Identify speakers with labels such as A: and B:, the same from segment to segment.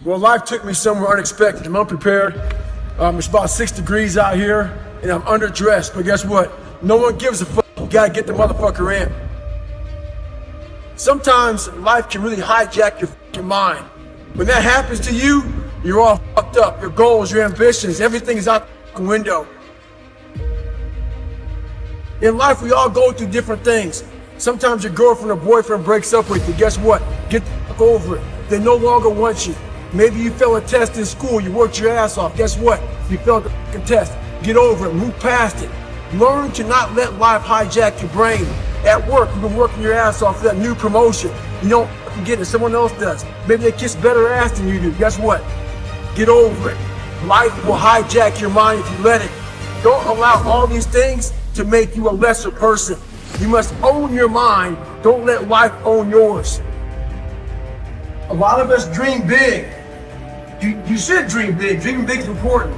A: Well, life took me somewhere unexpected. I'm unprepared. It's about 6 degrees out here, and I'm underdressed. But guess what? No one gives a fuck. You gotta get the motherfucker in. Sometimes life can really hijack your fucking mind. When that happens to you, you're all fucked up. Your goals, your ambitions, everything is out the window. In life, we all go through different things. Sometimes your girlfriend or boyfriend breaks up with you. Guess what? Get the fuck over it. They no longer want you. Maybe you failed a test in school. You worked your ass off. Guess what? You failed the fucking test. Get over it. Move past it. Learn to not let life hijack your brain. At work, you've been working your ass off for that new promotion. You don't fucking get it. Someone else does. Maybe they kiss better ass than you do. Guess what? Get over it. Life will hijack your mind if you let it. Don't allow all these things to make you a lesser person. You must own your mind. Don't let life own yours. A lot of us dream big. You should dream big. Dreaming big is important.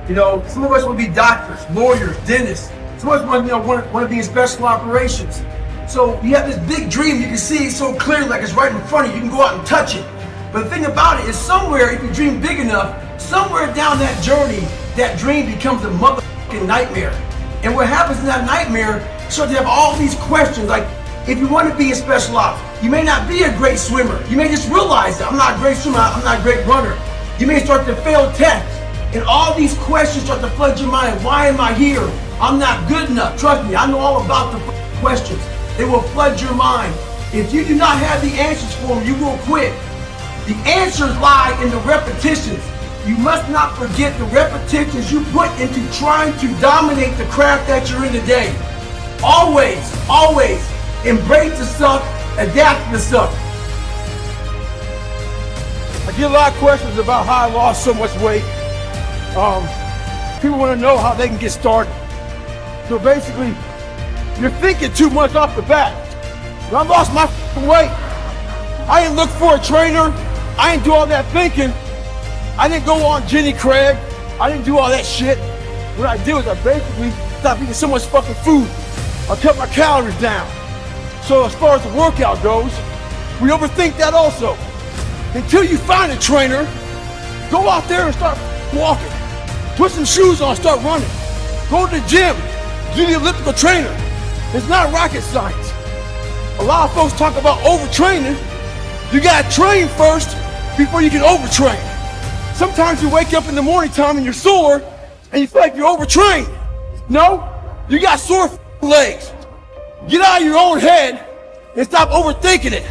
A: You know, some of us want to be doctors, lawyers, dentists. Some of us want to be in special operations. So you have this big dream. You can see it so clearly, like it's right in front of you. You can go out and touch it. But the thing about it is, somewhere, if you dream big enough, somewhere down that journey, that dream becomes a motherfucking nightmare. And what happens in that nightmare, you start to have all these questions. Like, if you want to be a special ops, you may not be a great swimmer. You may just realize that I'm not a great swimmer, I'm not a great runner. You may start to fail tests. And all these questions start to flood your mind. Why am I here? I'm not good enough. Trust me, I know all about the questions. They will flood your mind. If you do not have the answers for them, you will quit. The answers lie in the repetitions. You must not forget the repetitions you put into trying to dominate the craft that you're in today. Always, always embrace the suck, adapt to the suck. I get a lot of questions about how I lost so much weight. People want to know how they can get started. So basically, you're thinking too much off the bat. When I lost my weight, I didn't look for a trainer. I didn't do all that thinking. I didn't go on Jenny Craig. I didn't do all that shit. What I did was I basically stopped eating so much fucking food. I cut my calories down. So as far as the workout goes, we overthink that also. Until you find a trainer, go out there and start walking. Put some shoes on, start running. Go to the gym, do the elliptical trainer. It's not rocket science. A lot of folks talk about overtraining. You gotta train first before you can overtrain. Sometimes you wake up in the morning time and you're sore and you feel like you're overtrained. No, you got sore legs. Get out of your own head and stop overthinking it.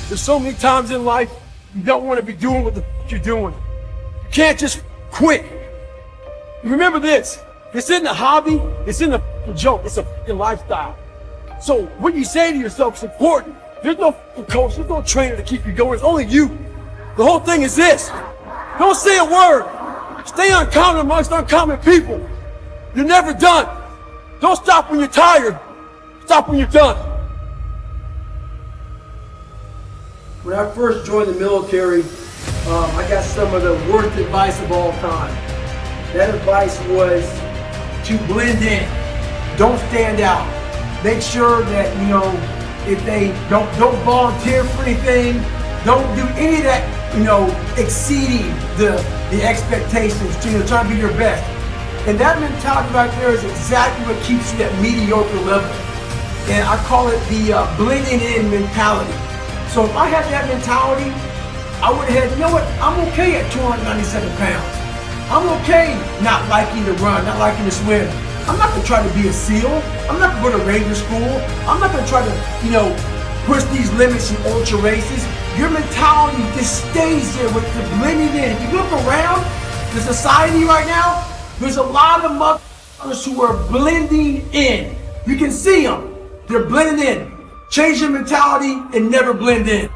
A: There's so many times in life you don't want to be doing what the f you're doing. You can't just quit. Remember this, this isn't a hobby, it's in a joke, it's a f***ing lifestyle. So what you say to yourself is important. There's no coach, there's no trainer to keep you going, it's only you. The whole thing is this, don't say a word. Stay uncommon amongst uncommon people. You're never done. Don't stop when you're tired, stop when you're done. When I first joined the military, I got some of the worst advice of all time. That advice was to blend in. Don't stand out. Make sure that, you know, if they don't volunteer for anything, don't do any of that, you know, exceeding the expectations, to, you know, trying to be your best. And that mentality right there is exactly what keeps you at mediocre level. And I call it the blending in mentality. So if I had that mentality, I would have had, you know what, I'm okay at 297 pounds. I'm okay not liking to run, not liking to swim. I'm not gonna try to be a SEAL. I'm not gonna go to Ranger school. I'm not gonna try to, you know, push these limits in ultra races. Your mentality just stays there with the blending in. If you look around the society right now, there's a lot of motherfuckers who are blending in. You can see them. They're blending in. Change your mentality and never blend in.